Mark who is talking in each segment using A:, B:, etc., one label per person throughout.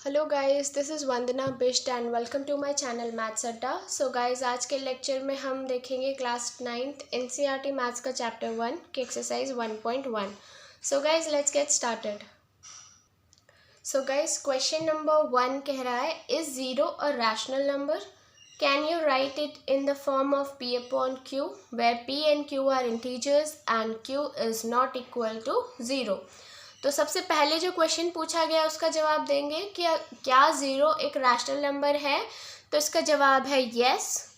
A: Hello guys, this is Vandana Bisht and welcome to my channel maths Adda. So guys, आज के lecture में हम देखेंगे क्लास 9th एनसीईआरटी मैथ्स का चैप्टर 1 की exercise 1.1। So guys, let's get started. So guys, question number 1 कह रहा है, is zero a rational number? Can you write it in the form of p upon q where p and q are integers and q is not equal to zero. तो सबसे पहले जो question पूछा गया उसका जवाब देंगे कि क्या ज़ीरो एक रैशनल नंबर है। तो इसका जवाब है yes,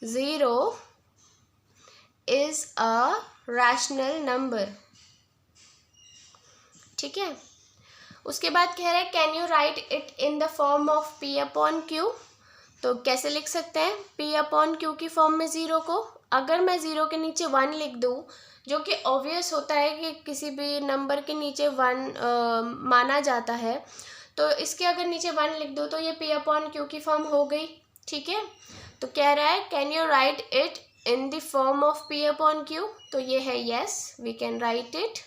A: zero is a rational number. ठीक है। उसके बाद कह रहा है, can you write it in the form of p upon q? तो कैसे लिख सकते हैं p अपॉन q की फॉर्म में ज़ीरो को? अगर मैं ज़ीरो के नीचे 1 लिख दूँ, जो कि ऑब्वियस होता है कि किसी भी नंबर के नीचे 1 माना जाता है, तो इसके अगर नीचे 1 लिख दूँ तो ये p अपॉन q की फॉर्म हो गई। ठीक है। तो कह रहा है, can you write it in the form of p upon q? तो ये है yes, we can write it.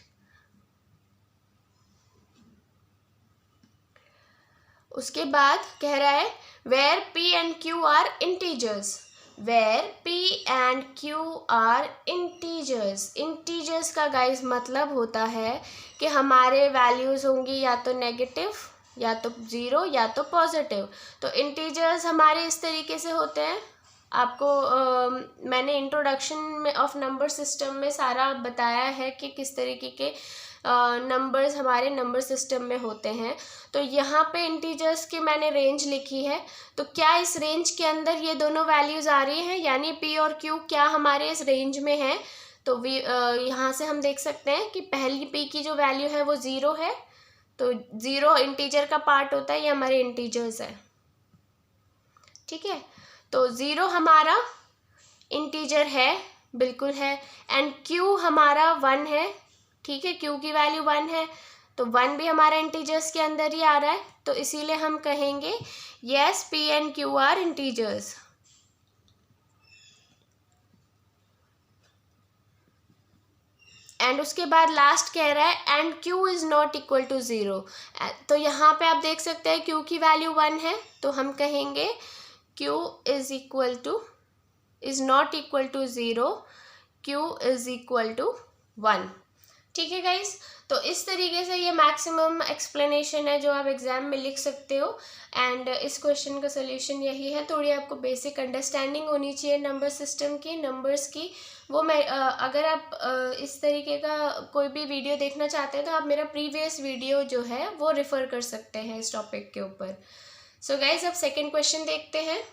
A: उसके बाद कह रहा है, where p and q are integers. Where p and q are integers. Integers का गाइस मतलब होता है कि हमारे वैल्यूज़ होंगी या तो नेगेटिव, या तो ज़ीरो, या तो पॉजिटिव। तो इंटीजर्स हमारे इस तरीके से होते हैं। आपको मैंने इंट्रोडक्शन में ऑफ नंबर सिस्टम में सारा बताया है कि किस तरीके के नंबर्स हमारे नंबर सिस्टम में होते हैं। तो यहाँ पे इंटीजर्स की मैंने रेंज लिखी है। तो क्या इस रेंज के अंदर ये दोनों वैल्यूज़ आ रही हैं, यानी p और q क्या हमारे इस रेंज में है? तो यहाँ से हम देख सकते हैं कि पहली p की जो वैल्यू है वो ज़ीरो है। तो ज़ीरो इंटीजर का पार्ट होता है, ये हमारे इंटीजर्स है। ठीक है। तो ज़ीरो हमारा इंटीजर है, बिल्कुल है। एंड q हमारा 1 है। ठीक है, q की वैल्यू 1 है, तो 1 भी हमारा इंटीजर्स के अंदर ही आ रहा है। तो इसीलिए हम कहेंगे yes, p and q are integers. And उसके बाद लास्ट कह रहा है, and q is not equal to zero. तो यहाँ पे आप देख सकते हैं q की वैल्यू 1 है, तो हम कहेंगे q is equal to is not equal to zero, q is equal to 1। ठीक है गाइस। तो इस तरीके से ये मैक्सिमम एक्सप्लेनेशन है जो आप एग्ज़ाम में लिख सकते हो। एंड इस क्वेश्चन का सोल्यूशन यही है। थोड़ी आपको बेसिक अंडरस्टैंडिंग होनी चाहिए नंबर सिस्टम की, नंबर्स की। वो मैं अगर आप इस तरीके का कोई भी वीडियो देखना चाहते हैं तो आप मेरा प्रीवियस वीडियो जो है वो रेफ़र कर सकते हैं इस टॉपिक के ऊपर। सो गाइज, अब सेकेंड क्वेश्चन देखते हैं।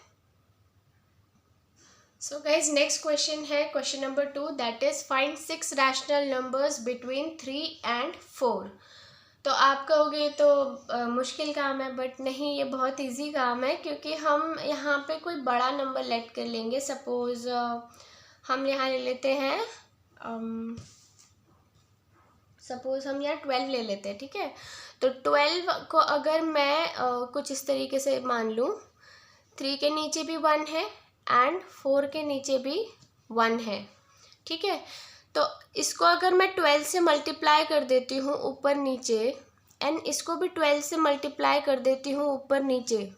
A: सो गाइज, नेक्स्ट क्वेश्चन है question number 2, that is find 6 rational numbers between 3 and 4। तो आप कहोगे तो मुश्किल काम है, बट नहीं, ये बहुत इजी काम है, क्योंकि हम यहाँ पे कोई बड़ा नंबर लेट कर लेंगे। सपोज हम यहाँ ले लेते हैं, सपोज हम यहाँ 12 ले लेते हैं। ठीक है। तो 12 को अगर मैं कुछ इस तरीके से मान लूँ, 3 के नीचे भी 1 है एंड 4 के नीचे भी 1 है। ठीक है। तो इसको अगर मैं 12 से मल्टीप्लाई कर देती हूँ ऊपर नीचे, एंड इसको भी 12 से मल्टीप्लाई कर देती हूँ ऊपर नीचे,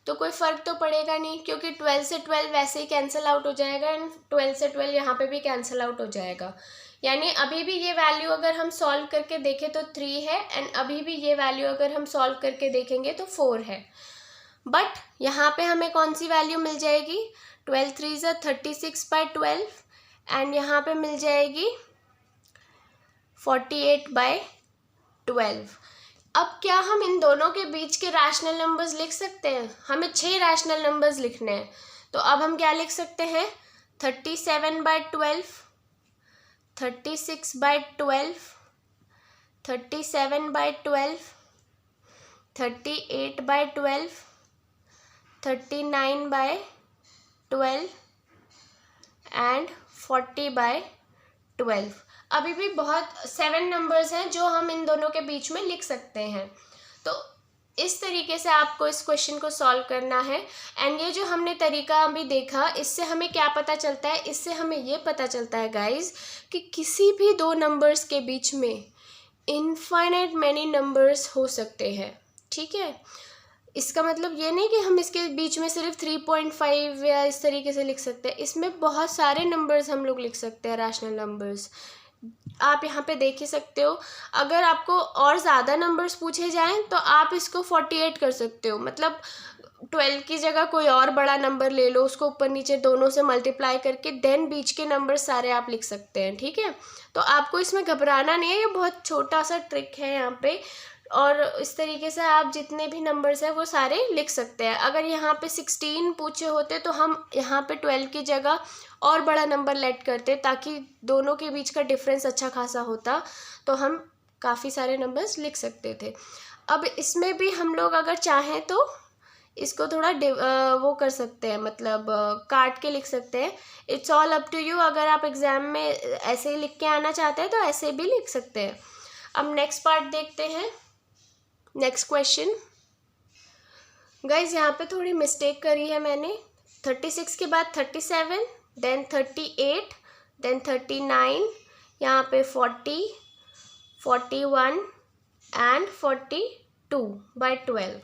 A: तो कोई फ़र्क तो पड़ेगा नहीं, क्योंकि 12 से 12 वैसे ही कैंसिल आउट हो जाएगा एंड 12 से 12 यहाँ पे भी कैंसिल आउट हो जाएगा। यानी अभी भी ये वैल्यू अगर हम सॉल्व करके देखें तो 3 है, एंड अभी भी ये वैल्यू अगर हम सॉल्व करके देखेंगे तो 4 है। बट यहाँ पे हमें कौन सी वैल्यू मिल जाएगी? 12 3 ज़ा 36/12, एंड यहाँ पे मिल जाएगी 48/12। अब क्या हम इन दोनों के बीच के रैशनल नंबर्स लिख सकते हैं? हमें 6 रैशनल नंबर्स लिखने हैं। तो अब हम क्या लिख सकते हैं? 37/12, 36/12, 37/12, 38/12, 39/12 एंड 40/12। अभी भी बहुत 7 नंबर्स हैं जो हम इन दोनों के बीच में लिख सकते हैं। तो इस तरीके से आपको इस क्वेश्चन को सॉल्व करना है। एंड ये जो हमने तरीका अभी देखा, इससे हमें क्या पता चलता है? इससे हमें ये पता चलता है गाइज कि किसी भी दो नंबर्स के बीच में इनफाइनाइट मैनी नंबर्स हो सकते हैं। ठीक है, इसका मतलब ये नहीं कि हम इसके बीच में सिर्फ 3.5 या इस तरीके से लिख सकते हैं, इसमें बहुत सारे नंबर्स हम लोग लिख सकते हैं, रैशनल नंबर्स। आप यहाँ पे देख ही सकते हो, अगर आपको और ज़्यादा नंबर्स पूछे जाएं तो आप इसको 48 कर सकते हो, मतलब 12 की जगह कोई और बड़ा नंबर ले लो, उसको ऊपर नीचे दोनों से मल्टीप्लाई करके देन बीच के नंबर सारे आप लिख सकते हैं। ठीक है, तो आपको इसमें घबराना नहीं है, ये बहुत छोटा सा ट्रिक है यहाँ पे, और इस तरीके से आप जितने भी नंबर्स हैं वो सारे लिख सकते हैं। अगर यहाँ पे 16 पूछे होते तो हम यहाँ पे 12 की जगह और बड़ा नंबर लेट करते, ताकि दोनों के बीच का डिफरेंस अच्छा खासा होता, तो हम काफ़ी सारे नंबर्स लिख सकते थे। अब इसमें भी हम लोग अगर चाहें तो इसको थोड़ा वो कर सकते हैं, मतलब काट के लिख सकते हैं। It's all up to you, अगर आप एग्ज़ाम में ऐसे ही लिख के आना चाहते हैं तो ऐसे भी लिख सकते हैं। अब नेक्स्ट पार्ट देखते हैं, नेक्स्ट क्वेश्चन। गाइज यहाँ पे थोड़ी मिस्टेक करी है मैंने, 36 के बाद 37, देन 38, देन 39, यहाँ पे 40, 41 एंड 42/12।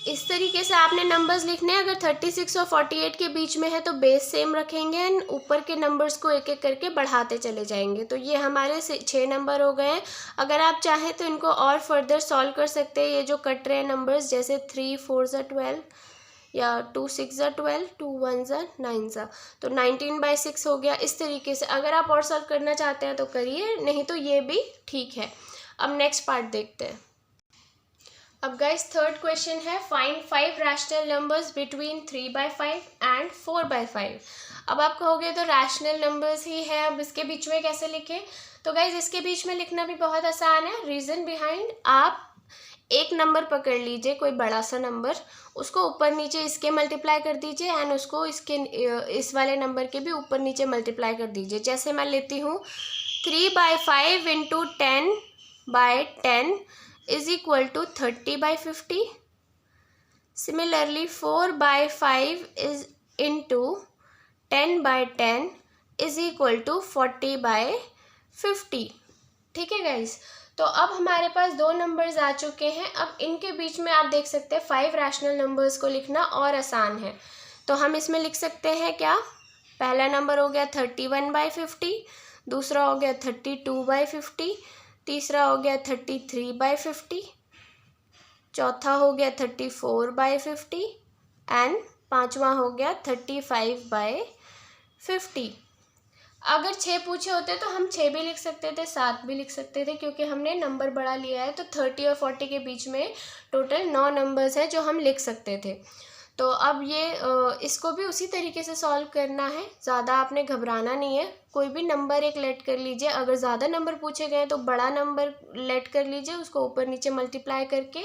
A: इस तरीके से आपने नंबर्स लिखने हैं। अगर 36 और 48 के बीच में है तो बेस सेम रखेंगे एंड ऊपर के नंबर्स को एक एक करके बढ़ाते चले जाएंगे। तो ये हमारे 6 नंबर हो गए हैं। अगर आप चाहें तो इनको और फर्दर सॉल्व कर सकते हैं, ये जो कट रहे हैं नंबर्स, जैसे 3 4 ज़ा 12 या 2 6 ज़ा 12, 2 1 ज़ा 9 ज़ा, तो 19/6 हो गया। इस तरीके से अगर आप और सॉल्व करना चाहते हैं तो करिए, नहीं तो ये भी ठीक है। अब नेक्स्ट पार्ट देखते हैं। अब गाइस थर्ड क्वेश्चन है, find 5 rational numbers between 3/5 and 4/5। अब आप कहोगे तो रैशनल नंबर्स ही है, अब इसके बीच में कैसे लिखें? तो गाइस इसके बीच में लिखना भी बहुत आसान है। रीज़न बिहाइंड, आप एक नंबर पकड़ लीजिए, कोई बड़ा सा नंबर, उसको ऊपर नीचे इसके मल्टीप्लाई कर दीजिए एंड उसको इसके इस वाले नंबर के भी ऊपर नीचे मल्टीप्लाई कर दीजिए। जैसे मैं लेती हूँ 3/5 into 10/10 is equal to 30/50. Similarly 4/5 is into 10/10 is equal to 40/50. ठीक है गाइज, तो अब हमारे पास 2 नंबर्स आ चुके हैं। अब इनके बीच में आप देख सकते हैं 5 रैशनल नंबर्स को लिखना और आसान है। तो हम इसमें लिख सकते हैं क्या, पहला नंबर हो गया 31/50, दूसरा हो गया 32/50, तीसरा हो गया 33/50, चौथा हो गया 34/50 एंड पांचवा हो गया 35/50। अगर 6 पूछे होते तो हम 6 भी लिख सकते थे, 7 भी लिख सकते थे, क्योंकि हमने नंबर बड़ा लिया है। तो 30 और 40 के बीच में टोटल 9 नंबर्स हैं जो हम लिख सकते थे। तो अब ये इसको भी उसी तरीके से सॉल्व करना है, ज़्यादा आपने घबराना नहीं है। कोई भी नंबर एक लेट कर लीजिए, अगर ज़्यादा नंबर पूछे गए तो बड़ा नंबर लेट कर लीजिए, उसको ऊपर नीचे मल्टीप्लाई करके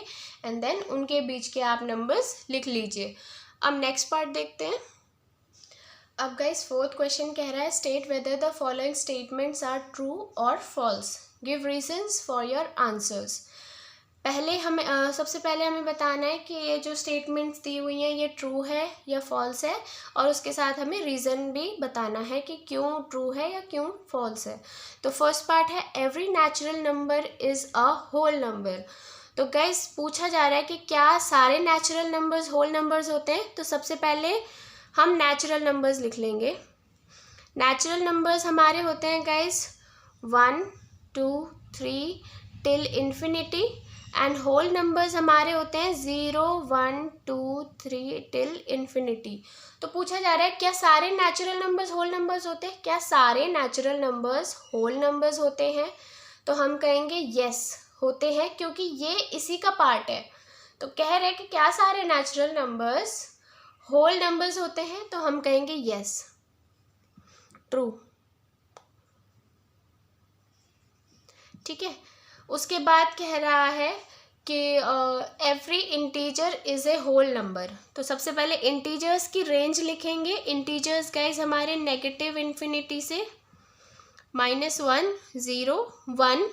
A: एंड देन उनके बीच के आप नंबर्स लिख लीजिए। अब नेक्स्ट पार्ट देखते हैं। अब गाइस फोर्थ क्वेश्चन कह रहा है, state whether the following statements are true और false, give reasons for your answers. सबसे पहले हमें बताना है कि ये जो स्टेटमेंट्स दी हुई हैं ये ट्रू है या फॉल्स है, और उसके साथ हमें रीज़न भी बताना है कि क्यों ट्रू है या क्यों फॉल्स है। तो फर्स्ट पार्ट है, every natural number is a whole number. तो गाइस पूछा जा रहा है कि क्या सारे नेचुरल नंबर्स होल नंबर्स होते हैं? तो सबसे पहले हम नेचुरल नंबर्स लिख लेंगे। नेचुरल नंबर्स हमारे होते हैं guys 1 2 3 till infinity, and whole numbers हमारे होते हैं 0 1 2 3 टिल इन्फिनिटी। तो पूछा जा रहा है क्या सारे नेचुरल नंबर्स होल नंबर्स होते हैं? क्या सारे नेचुरल नंबर्स होल नंबर्स होते हैं? तो हम कहेंगे यस होते हैं, क्योंकि ये इसी का पार्ट है। तो कह रहे हैं कि क्या सारे नेचुरल नंबर्स होल नंबर्स होते हैं? तो हम कहेंगे यस, ट्रू। ठीक है, उसके बाद कह रहा है कि every integer is a whole number. तो सबसे पहले इंटीजर्स की रेंज लिखेंगे। इंटीजर्स गाइस हमारे नेगेटिव इन्फिनिटी से -1 0 1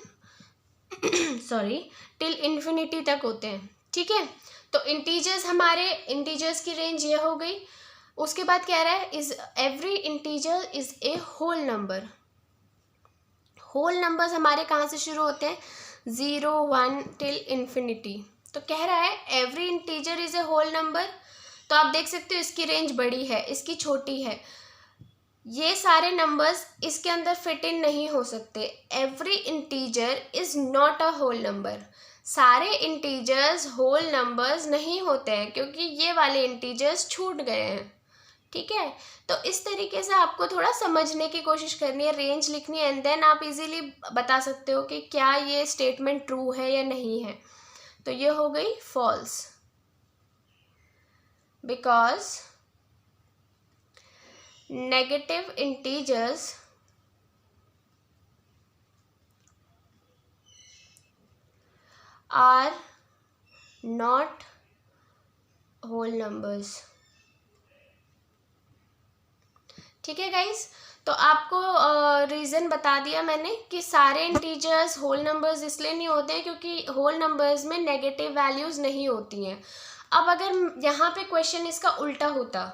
A: सॉरी टिल इन्फिनिटी तक होते हैं। ठीक है, तो इंटीजर्स की रेंज ये हो गई। उसके बाद कह रहा है is every integer is a whole number. Whole numbers हमारे कहाँ से शुरू होते हैं? 0 1 टिल इन्फिनिटी। तो कह रहा है every integer is a whole number. तो आप देख सकते हो इसकी रेंज बड़ी है, इसकी छोटी है। ये सारे नंबर्स इसके अंदर फिट इन नहीं हो सकते। Every integer is not a whole number. सारे इंटीजर्स होल नंबर्स नहीं होते हैं क्योंकि ये वाले इंटीजर्स छूट गए हैं। ठीक है, तो इस तरीके से आपको थोड़ा समझने की कोशिश करनी है, रेंज लिखनी है, एंड देन आप इजीली बता सकते हो कि क्या ये स्टेटमेंट ट्रू है या नहीं है। तो ये हो गई false, because negative integers are not whole numbers. ठीक है गाइस, तो आपको रीज़न बता दिया मैंने कि सारे इंटीजर्स होल नंबर्स इसलिए नहीं होते हैं क्योंकि होल नंबर्स में नेगेटिव वैल्यूज़ नहीं होती हैं। अब अगर यहाँ पे क्वेश्चन इसका उल्टा होता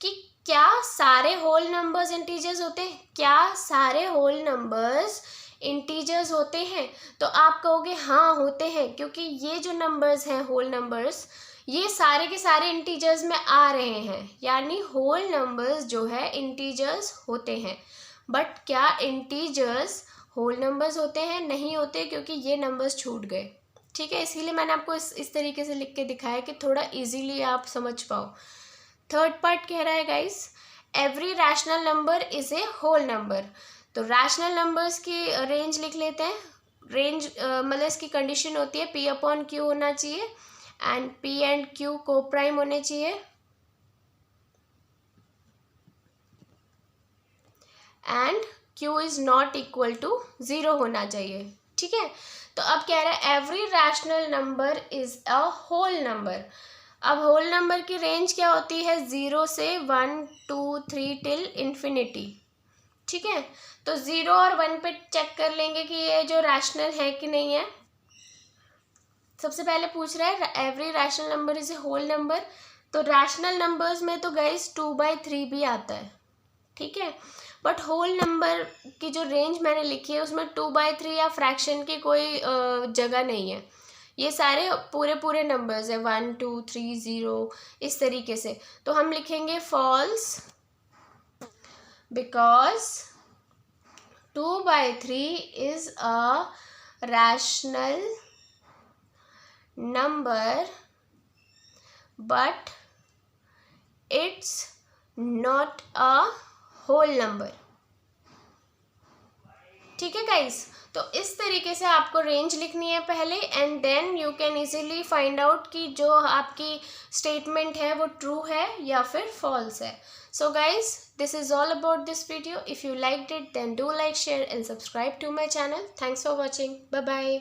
A: कि क्या सारे होल नंबर्स इंटीजर्स होते हैं, क्या सारे होल नंबर्स इंटीजर्स होते हैं, तो आप कहोगे हाँ होते हैं, क्योंकि ये जो नंबर्स हैं होल नंबर्स ये सारे के सारे इंटीजर्स में आ रहे हैं, यानी होल नंबर्स जो है इंटीजर्स होते हैं। बट क्या इंटीजर्स होल नंबर्स होते हैं? नहीं होते, क्योंकि ये नंबर्स छूट गए। ठीक है, इसीलिए मैंने आपको इस तरीके से लिख के दिखाया कि थोड़ा इजीली आप समझ पाओ। थर्ड पार्ट कह रहा है guys, every rational number is a whole number. तो रैशनल नंबर्स की रेंज लिख लेते हैं। रेंज मतलब इसकी कंडीशन होती है P अपॉन Q होना चाहिए एंड P एंड Q को प्राइम होने चाहिए and Q is not equal to 0 होना चाहिए। ठीक है, तो अब कह रहा है every rational number is a whole number. अब होल नंबर की रेंज क्या होती है? 0 से 1 2 3 टिल इन्फिनिटी। ठीक है, तो 0 और 1 पे चेक कर लेंगे कि ये जो रैशनल है कि नहीं है। सबसे पहले पूछ रहा है every rational number is a whole number. तो रैशनल नंबर्स में तो गाइस 2/3 भी आता है। ठीक है, बट होल नंबर की जो रेंज मैंने लिखी है उसमें 2/3 या फ्रैक्शन की कोई जगह नहीं है। ये सारे पूरे नंबर्स है 1 2 3 0 इस तरीके से। तो हम लिखेंगे false because 2/3 is a rational number but it's not a whole number. ठीक है गाइस, तो इस तरीके से आपको रेंज लिखनी है पहले and then you can easily find out कि जो आपकी स्टेटमेंट है वो ट्रू है या फिर फॉल्स है। So guys, this is all about this video. If you liked it, then do like, share and subscribe to my channel. Thanks for watching. Bye bye.